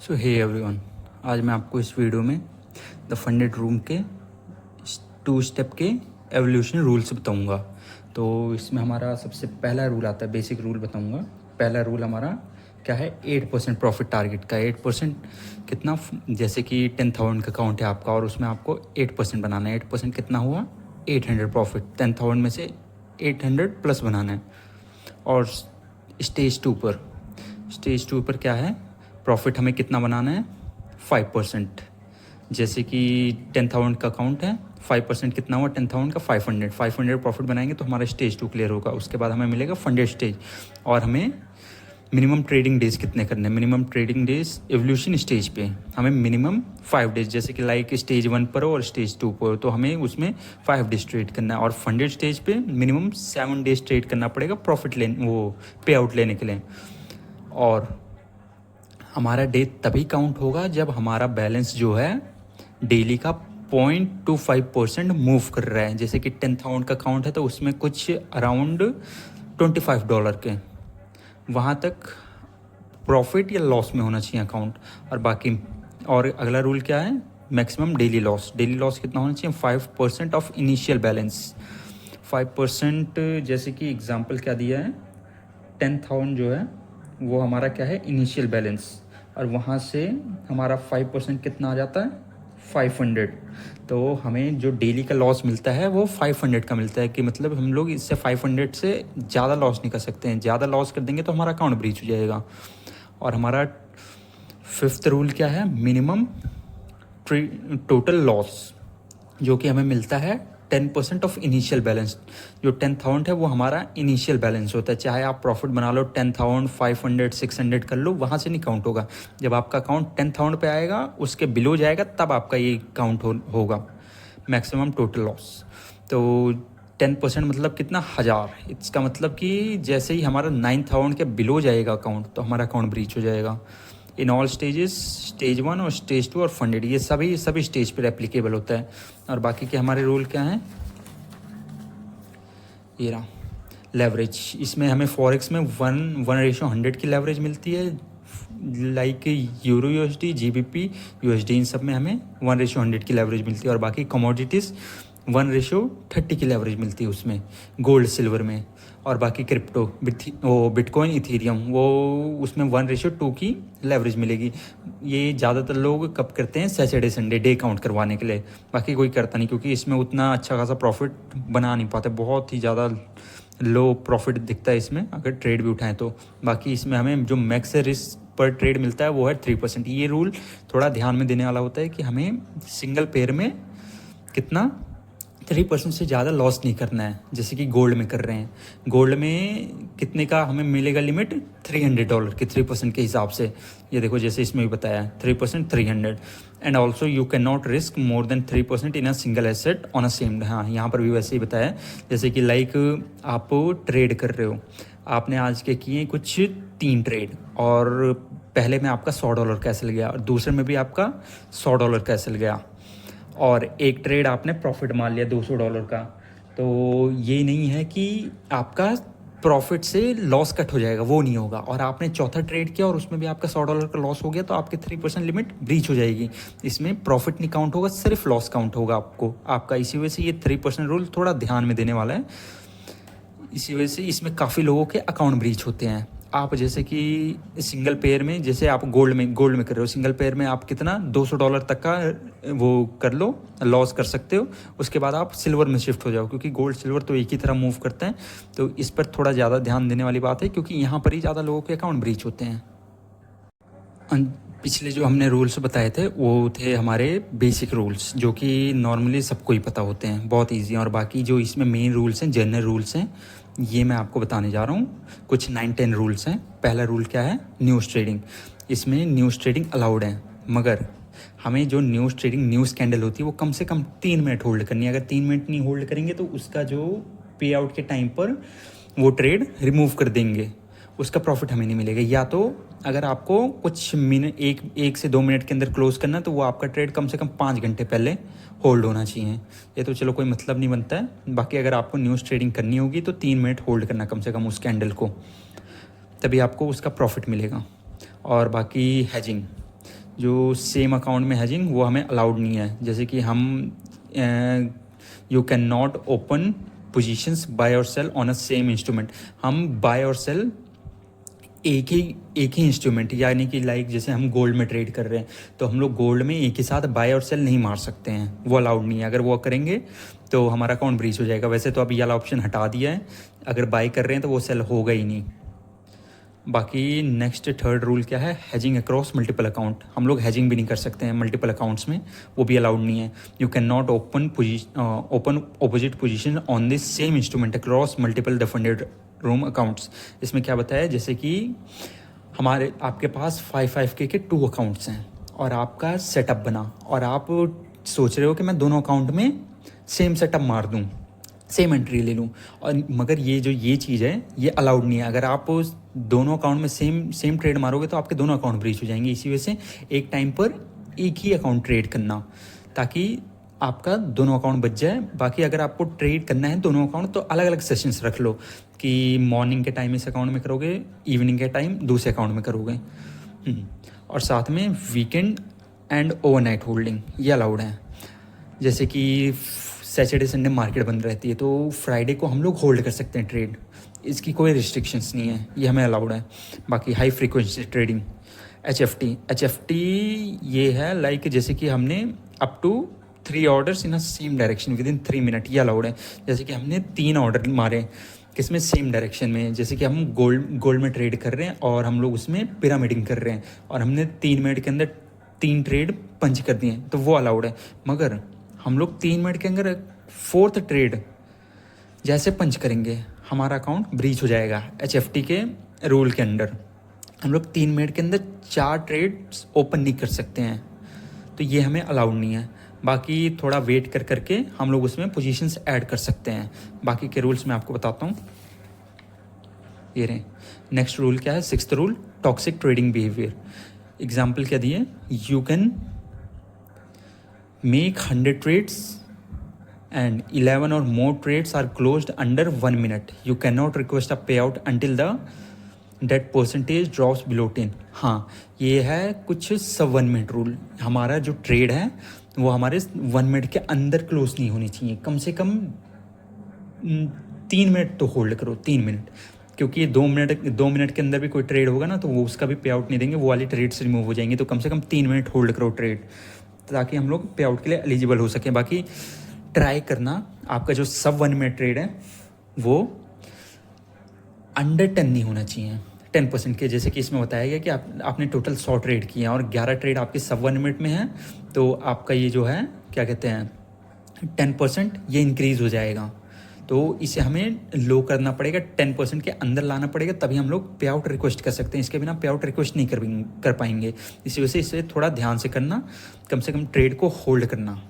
सो hey everyone, आज मैं आपको इस वीडियो में द फंडेड रूम के 2 स्टेप के एवोल्यूशन रूल्स बताऊंगा। तो इसमें हमारा सबसे पहला रूल आता है, बेसिक रूल बताऊंगा। पहला रूल हमारा क्या है, 8% प्रॉफिट टारगेट का। 8% कितना, जैसे कि 10,000 का अकाउंट है आपका और उसमें आपको 8% बनाना है। 8% कितना हुआ, 800 प्रॉफिट। 10,000 में से 800 प्लस बनाना है। और स्टेज टू पर क्या है, प्रॉफिट हमें कितना बनाना है, 5%। जैसे कि 10,000 का अकाउंट है, 5% कितना हुआ 10,000 का, 500 प्रॉफिट बनाएंगे तो हमारा स्टेज 2 क्लियर होगा। उसके बाद हमें मिलेगा फंडेड स्टेज। और हमें मिनिमम ट्रेडिंग डेज कितने करने हैं, minimum trading days evolution stage पे हमें मिनिमम 5 डेज, जैसे कि लाइक स्टेज 1 पर हो और स्टेज 2 पर हो तो हमें उसमें 5 डेज ट्रेड करना है। और फंडेड स्टेज पे मिनिमम 7 डेज ट्रेड करना पड़ेगा प्रॉफिट लेने, वो पे आउट लेने के लिए। और हमारा डे तभी काउंट होगा जब हमारा बैलेंस जो है डेली का 0.25% मूव कर रहा है। जैसे कि 10,000 का अकाउंट है तो उसमें कुछ अराउंड $25 के वहाँ तक प्रॉफिट या लॉस में होना चाहिए अकाउंट। और बाकी, और अगला रूल क्या है, मैक्सिमम डेली लॉस कितना होना चाहिए, 5% ऑफ इनिशियल बैलेंस। 5%, जैसे कि एग्जांपल क्या दिया है, 10,000 जो है वो हमारा क्या है, इनिशियल बैलेंस। और वहाँ से हमारा 5% कितना आ जाता है, 500। तो हमें जो डेली का लॉस मिलता है वो 500 का मिलता है। कि मतलब हम लोग इससे 500 से ज़्यादा लॉस नहीं कर सकते हैं। ज़्यादा लॉस कर देंगे तो हमारा अकाउंट ब्रीच हो जाएगा। और हमारा 5th रूल क्या है, मिनिमम टोटल लॉस, जो कि हमें मिलता है 10% ऑफ इनिशियल बैलेंस। जो 10,000 है वो हमारा इनिशियल बैलेंस होता है। चाहे आप प्रॉफिट बना लो 10,000, 500, 600 कर लो, वहाँ से नहीं काउंट होगा। जब आपका अकाउंट 10,000 पे आएगा, उसके बिलो जाएगा, तब आपका ये काउंट होगा मैक्सिमम टोटल लॉस। तो 10% मतलब कितना, 1000। इसका मतलब कि जैसे ही हमारा 9,000 के बिलो जाएगा अकाउंट तो हमारा अकाउंट ब्रीच हो जाएगा। इन ऑल स्टेजेस, स्टेज 1 और स्टेज 2 और फंडेड, ये सभी स्टेज पर एप्लीकेबल होता है। और बाकी के हमारे रूल क्या हैं, ये रहा लेवरेज। इसमें हमें फॉरेक्स में 1:100 की लेवरेज मिलती है। Like euro USD, GBP USD, इन सब में हमें 1:100 की लेवरेज मिलती है। और बाकी कमोडिटीज़ 1:30 की लेवरेज मिलती है उसमें, गोल्ड सिल्वर में। और बाकी क्रिप्टो, वो बिटकॉइन, इथीरियम, वो उसमें 1:2 की लेवरेज मिलेगी। ये ज़्यादातर लोग कब करते हैं, सैटरडे संडे डे काउंट करवाने के लिए। बाकी कोई करता नहीं, क्योंकि इसमें उतना अच्छा खासा प्रॉफिट बना नहीं पाते, बहुत ही ज़्यादा लो प्रॉफिट दिखता है इसमें अगर ट्रेड भी उठाएं तो। बाकी इसमें हमें जो मैक्स रिस्क पर ट्रेड मिलता है वो है 3%। ये रूल थोड़ा ध्यान में देने वाला होता है कि हमें सिंगल पेयर में कितना, 3% से ज़्यादा लॉस नहीं करना है। जैसे कि गोल्ड में कर रहे हैं, गोल्ड में कितने का हमें मिलेगा लिमिट, $300 की 3% के हिसाब से। ये देखो जैसे इसमें भी बताया 3%, 300। And also you can not risk more than 3% in a single asset on a same. हाँ, यहाँ पर भी वैसे ही बताया। जैसे कि लाइक आप ट्रेड कर रहे हो, आपने आज के किए कुछ 3 ट्रेड, और पहले में आपका $100 कैसल गया और दूसरे में भी आपका $100 कैसल गया, और एक ट्रेड आपने प्रॉफिट मान लिया $200 का। तो ये नहीं है कि आपका प्रॉफिट से लॉस कट हो जाएगा, वो नहीं होगा। और आपने चौथा ट्रेड किया और उसमें भी आपका $100 का लॉस हो गया तो आपकी 3% लिमिट ब्रीच हो जाएगी। इसमें प्रॉफिट नहीं काउंट होगा, सिर्फ लॉस काउंट होगा आपका। इसी वजह से ये 3% रूल थोड़ा ध्यान में देने वाला है। इसी वजह से इसमें काफ़ी लोगों के अकाउंट ब्रीच होते हैं। आप जैसे कि सिंगल पेयर में, जैसे आप गोल्ड में कर रहे हो, सिंगल पेयर में आप कितना $200 तक का वो कर लो, लॉस कर सकते हो। उसके बाद आप सिल्वर में शिफ्ट हो जाओ, क्योंकि गोल्ड सिल्वर तो एक ही तरह मूव करते हैं। तो इस पर थोड़ा ज़्यादा ध्यान देने वाली बात है, क्योंकि यहाँ पर ही ज़्यादा लोगों के अकाउंट ब्रीच होते हैं। पिछले जो हमने रूल्स बताए थे वो थे हमारे बेसिक रूल्स, जो कि नॉर्मली सबको ही पता होते हैं, बहुत ईजी हैं। और बाकी जो इसमें मेन रूल्स हैं, जनरल रूल्स हैं, ये मैं आपको बताने जा रहा हूँ। कुछ 9-10 रूल्स हैं। पहला रूल क्या है, न्यूज़ ट्रेडिंग। इसमें न्यूज़ ट्रेडिंग अलाउड है, मगर हमें जो न्यूज़ ट्रेडिंग, न्यूज़ कैंडल होती है वो कम से कम 3 मिनट होल्ड करनी है। अगर 3 मिनट नहीं होल्ड करेंगे तो उसका जो पे आउट के टाइम पर वो ट्रेड रिमूव कर देंगे, उसका प्रॉफिट हमें नहीं मिलेगा। या तो अगर आपको कुछ मिनट, एक से 2 मिनट के अंदर क्लोज करना है तो वो आपका ट्रेड कम से कम 5 घंटे पहले होल्ड होना चाहिए। ये तो चलो कोई मतलब नहीं बनता है। बाकी अगर आपको न्यूज़ ट्रेडिंग करनी होगी तो 3 मिनट होल्ड करना कम से कम उस कैंडल को, तभी आपको उसका प्रॉफिट मिलेगा। और बाकी हैजिंग, जो सेम अकाउंट में हैजिंग वो हमें अलाउड नहीं है। जैसे कि हम you can not open positions buy और sell on a same instrument. हम बाय और सेल एक ही इंस्ट्रूमेंट, यानी कि लाइक जैसे हम गोल्ड में ट्रेड कर रहे हैं तो हम लोग गोल्ड में एक ही साथ बाय और सेल नहीं मार सकते हैं, वो अलाउड नहीं है। अगर वो करेंगे तो हमारा अकाउंट ब्रीच हो जाएगा। वैसे तो अभी ये वाला ऑप्शन हटा दिया है, अगर बाय कर रहे हैं तो वो सेल होगा ही नहीं। बाकी नेक्स्ट थर्ड रूल क्या है, हैजिंग अक्रॉस मल्टीपल अकाउंट। हम लोग हैजिंग भी नहीं कर सकते हैं मल्टीपल अकाउंट्स में, वो भी अलाउड नहीं है। You can not open opposite position on this same instrument across multiple the funded room accounts. इसमें क्या बताया, जैसे कि आपके पास 5 के 2 अकाउंट्स हैं और आपका सेटअप बना और आप सोच रहे हो कि मैं दोनों अकाउंट में सेम सेटअप मार दूं, सेम एंट्री ले लूं, और मगर ये चीज़ है ये अलाउड नहीं है। अगर आप दोनों अकाउंट में सेम ट्रेड मारोगे तो आपके दोनों अकाउंट ब्रीच हो जाएंगे। इसी वजह से एक टाइम पर एक ही अकाउंट ट्रेड करना, ताकि आपका दोनों अकाउंट बच जाए। बाकी अगर आपको ट्रेड करना है दोनों अकाउंट तो अलग अलग सेशंस रख लो, कि मॉर्निंग के टाइम इस अकाउंट में करोगे, इवनिंग के टाइम दूसरे अकाउंट में करोगे। और साथ में वीकेंड एंड ओवरनाइट होल्डिंग ये अलाउड है। जैसे कि सैटरडे संडे मार्केट बंद रहती है तो फ्राइडे को हम लोग होल्ड कर सकते हैं ट्रेड, इसकी कोई रिस्ट्रिक्शंस नहीं है, ये हमें अलाउड है। बाकी high frequency trading H F T ये है लाइक जैसे कि हमने up to 3 orders in a same direction within 3 minute, ये अलाउड है। जैसे कि हमने 3 ऑर्डर मारे किसमें, सेम डायरेक्शन में। जैसे कि हम गोल्ड में ट्रेड कर रहे हैं और हम लोग उसमें पिरामिडिंग कर रहे हैं और हमने 3 मिनट के अंदर 3 ट्रेड पंच कर दिए तो वो अलाउड है। मगर हम लोग 3 मिनट के अंदर 4th ट्रेड जैसे पंच करेंगे हमारा अकाउंट ब्रीच हो जाएगा। एच के रूल के अंडर हम लोग 3 मिनट के अंदर 4 ट्रेड्स ओपन नहीं कर सकते हैं, तो ये हमें अलाउड नहीं है। बाकी थोड़ा वेट कर करके हम लोग उसमें पोजीशंस ऐड कर सकते हैं। बाकी के रूल्स मैं आपको बताता हूँ, ये रहे। नेक्स्ट रूल क्या है, 6th rule, toxic trading behaviour. Example क्या दिए, you can make 100 trades and 11 or more trades are closed under 1 minute. You cannot request a payout until that percentage drops below 10. हाँ, ये है कुछ सब 1 मिनट रूल। हमारा जो ट्रेड है वो हमारे 1 मिनट के अंदर क्लोज नहीं होनी चाहिए, कम से कम 3 मिनट तो होल्ड करो, 3 मिनट, क्योंकि 2 मिनट के अंदर भी कोई ट्रेड होगा ना तो वो उसका भी पे आउट नहीं देंगे, वो वाली ट्रेड्स रिमूव हो जाएंगी। तो कम से कम 3 मिनट होल्ड करो ट्रेड, ताकि हम लोग पे आउट के लिए एलिजिबल हो सकें। बाकी ट्राई करना आपका जो सब 1 मिनट ट्रेड है वो अंडर 10 नहीं होना चाहिए, 10% के। जैसे कि इसमें बताया गया कि आपने टोटल 100 ट्रेड किए हैं और 11 ट्रेड आपके सब 1 मिनट में है, तो आपका ये जो है क्या कहते हैं 10% ये इंक्रीज़ हो जाएगा। तो इसे हमें लो करना पड़ेगा, 10% के अंदर लाना पड़ेगा, तभी हम लोग पे आउट रिक्वेस्ट कर सकते हैं। इसके बिना पे आउट रिक्वेस्ट नहीं कर पाएंगे। इसी वजह से इसे थोड़ा ध्यान से करना, कम से कम ट्रेड को होल्ड करना।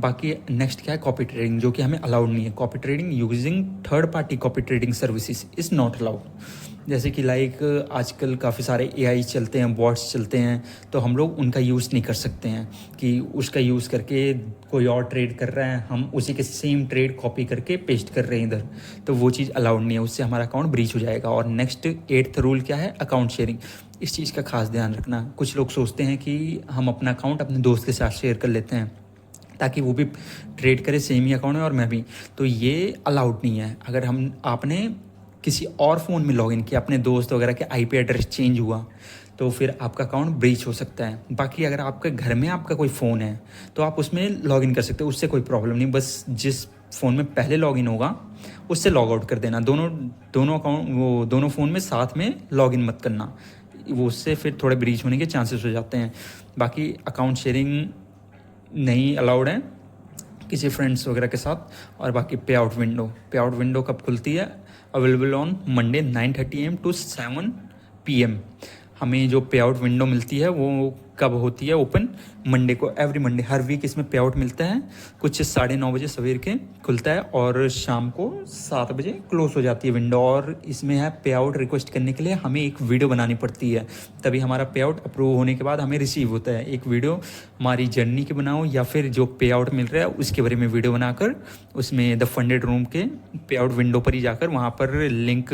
बाकी नेक्स्ट क्या है, कॉपी ट्रेडिंग, जो कि हमें अलाउड नहीं है। Copy trading using third party copy trading services is not allowed. जैसे कि लाइक आजकल काफ़ी सारे AI चलते हैं, बॉट्स चलते हैं, तो हम लोग उनका यूज़ नहीं कर सकते हैं कि उसका यूज़ करके कोई और ट्रेड कर रहा है, हम उसी के सेम ट्रेड कॉपी करके पेस्ट कर रहे हैं इधर, तो वो चीज़ अलाउड नहीं है, उससे हमारा अकाउंट ब्रीच हो जाएगा। और नेक्स्ट 8th रूल क्या है, अकाउंट शेयरिंग। इस चीज़ का खास ध्यान रखना। कुछ लोग सोचते हैं कि हम अपना अकाउंट अपने दोस्त के साथ शेयर कर लेते हैं ताकि वो भी ट्रेड करे सेम ही अकाउंट में और मैं भी, तो ये अलाउड नहीं है। अगर आपने किसी और फ़ोन में लॉगिन किया, अपने दोस्त वगैरह के IP एड्रेस चेंज हुआ, तो फिर आपका अकाउंट ब्रीच हो सकता है। बाकी अगर आपके घर में आपका कोई फ़ोन है तो आप उसमें लॉगिन कर सकते हो, उससे कोई प्रॉब्लम नहीं। बस जिस फ़ोन में पहले लॉगिन होगा उससे लॉग आउट कर देना। दोनों अकाउंट वो दोनों फ़ोन में साथ में लॉगिन मत करना, वो उससे फिर थोड़े ब्रीच होने के चांसेस हो जाते हैं। बाकी अकाउंट शेयरिंग नहीं अलाउड है किसी फ्रेंड्स वगैरह के साथ। और बाकी पे आउट विंडो कब खुलती है, available on Monday 9:30 AM to 7 PM। हमें जो पे आउट विंडो मिलती है वो कब होती है ओपन, मंडे को। एवरी मंडे हर वीक इसमें पे आउट मिलता है, कुछ 9:30 बजे सवेर के खुलता है और शाम को 7 बजे क्लोज हो जाती है विंडो। और इसमें है पे आउट रिक्वेस्ट करने के लिए हमें एक वीडियो बनानी पड़ती है, तभी हमारा पे आउट अप्रूव होने के बाद हमें रिसीव होता है। एक वीडियो हमारी जर्नी की बनाओ या फिर जो पे आउट मिल रहा है उसके बारे में वीडियो बनाकर उसमें द फंडेड रूम के पे आउट विंडो पर ही जाकर वहाँ पर लिंक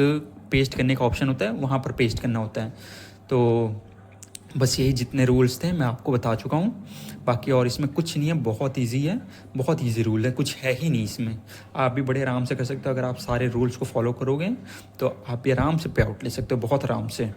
पेस्ट करने का ऑप्शन होता है, वहाँ पर पेस्ट करना होता है। तो बस यही जितने रूल्स थे मैं आपको बता चुका हूँ, बाकी और इसमें कुछ नहीं है, बहुत इजी है, बहुत इजी रूल है, कुछ है ही नहीं इसमें। आप भी बड़े आराम से कर सकते हो, अगर आप सारे रूल्स को फॉलो करोगे तो आप भी आराम से पे आउट ले सकते हो, बहुत आराम से।